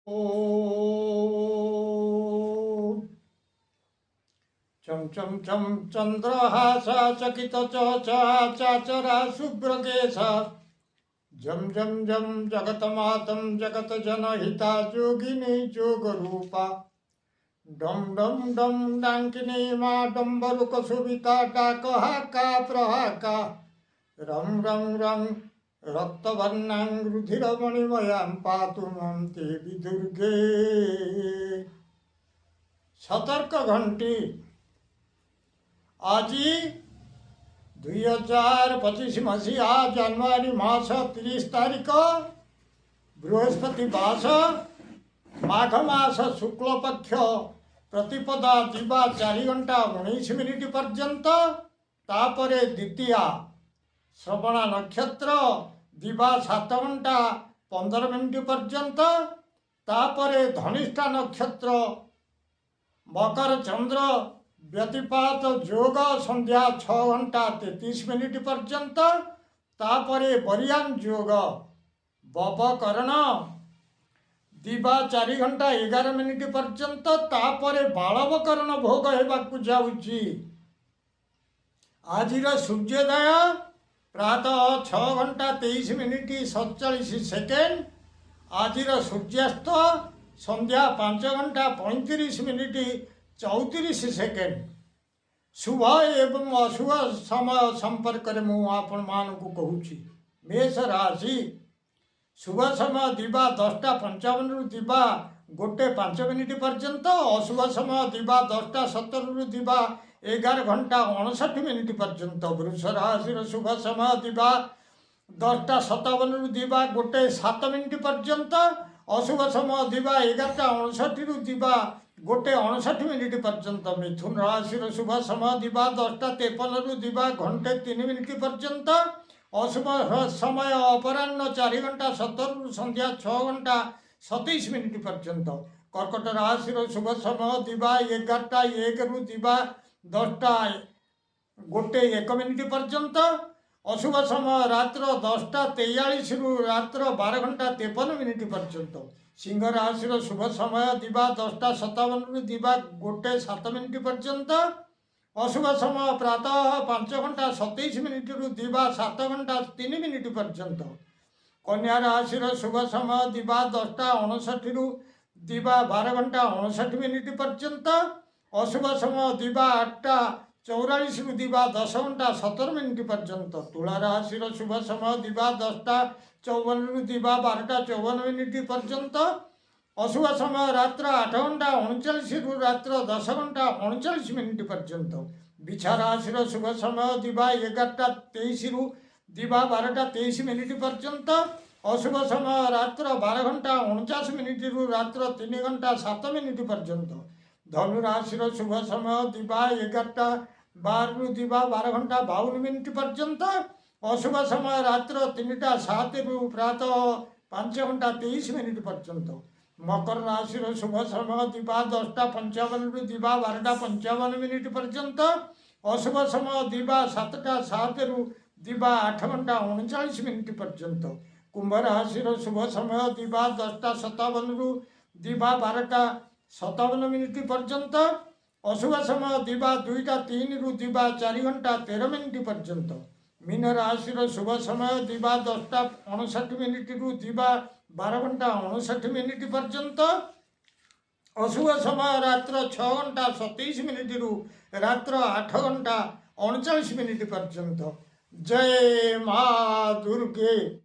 ॐ चं चं चं चन्द्रहासा चकितचचाचरा शुभ्रकेशा जं जं जं जगतमातं जगतजनहिता जोगिनी जोगरूपा डं डं डं डाङ्किनी मा डम्बरुकसुविता डाकहाका प्रहाका रं रं रं रक्तवर्णां रुधिरमणिमयां पातु मां देवी दुर्गे। सतर्क घंटी आज 2025 मसीहा जानुआरी मास 30 तारिख बृहस्पतिवास माघ मास शुक्ल पक्ष प्रतिपदा दिवा 4 घंटा 19 मिनिट पर्यंत तापरे द्वितीया श्रवणा नक्षत्र दिवा 7 घंटा 15 मिनिट पर्यंत तापरे धनिष्ठा नक्षत्र मकर चंद्र व्यतिपात जोग संध्या 6 घंटा 33 मिनिट पर्यंत तापरे बरियान जोग बवकर्ण दिवा 4 घंटा 11 मिनिट पर्यंत तापरे बालवकर्ण भोग हेबाकु जाउची। आजिर सूर्योदय प्रातः 6 घंटा 23 मिनिट 47 सेकेंड। आजिर सूर्यास्त संध्या 5 घंटा 35 मिनिट 34 सेकेंड। शुभ एवं अशुभ समय संपर्क में मु आपण मानकु कहूची। मेष राशि शुभ समय दिवा 10:55 रु दिवा 1:05 मिनिट पर्यंत। अशुभ समय दिवा 10:17 रु दिवा 11 घंटा 59 मिनिट पर्यंत। वृष राशि शुभ समय दिवा 10:57 रु दिवा 1:07 मिनिट पर्यंत। अशुभ समय दिवा 11:59 रु दिवा 1:59 मिनिट पर्यंत। मिथुन राशि शुभ समय दिवा 10:53 रु दिवा 1:03 मिनिट पर्यंत। अशुभ समय अपराह्न 4 घंटा 17 रु संध्या 6 घंटा 27 मिनिट पर्यंत। कर्कट राशि शुभ समय दिवा 11:01 रु दिवा 10:01 मिनिट पर्यंत। अशुभ समय रात्र 10:43 रु रात्र 12 घंटा 53 मिनिट पर्यंत। सिंह राशि शुभ समय दिवा 10:57 रु दिवा 1:07 मिनिट पर्यंत। अशुभ समय प्रातः 5 घंटा 27 मिनिट रु दिवा 7 घंटा 3 मिनिट पर्यंत। कन्या राशि शुभ समय दिवा 10:59 रु दिवा 12 घंटा 59 मिनिट पर्यंत। अशुभ समय दिवा 8:44 रु दिवा 10 घंटा 17 मिनिट पर्यंत। तुला राशि शुभ समय दिवा 10:54 रु दिवा 12:54 मिनिट पर्यंत। अशुभ समय रात्र 8 घंटा 39 रु रात्र 10 घंटा 39 मिनिट पर्यंत। बिछा राशि शुभ समय दिवा 11:23 रु दिवा 12:23 मिनिट पर्यंत। अशुभ समय रात्र 12 घंटा 49 मिनिट रु रात्र 3 घंटा 7 मिनिट पर्यंत। धनु राशि शुभ समय दिवा 11:12 रु दिवा 12 घंटा 52 मिनिट पर्यंत। अशुभ समय रात्र 3:07 रु प्रातः 5 घंटा 23 मिनिट पर्यंत। मकर राशि शुभ समय दिवा 10:55 रु दिवा 12:55 मिनिट पर्यंत। अशुभ समय दिवा 7:07 रु दिवा 8 घंटा 39 मिनिट पर्यंत। कुंभ राशि शुभ समय दिवा 10:57 रु दिवा 12:57 मिनिट पर्यंत। अशुभ समय दिवा 2:03 रु दिवा 4 घंटा 13 मिनिट पर्यंत। मीन राशि शुभ समय दिवा 10:59 मिनिट रु दिवा 12 घंटा 59 मिनिट पर्यंत। अशुभ समय रात्र 6 घंटा 27 मिनिट रु रात्र 8 घंटा 39 मिनिट पर्यंत। जय माँ दुर्गे।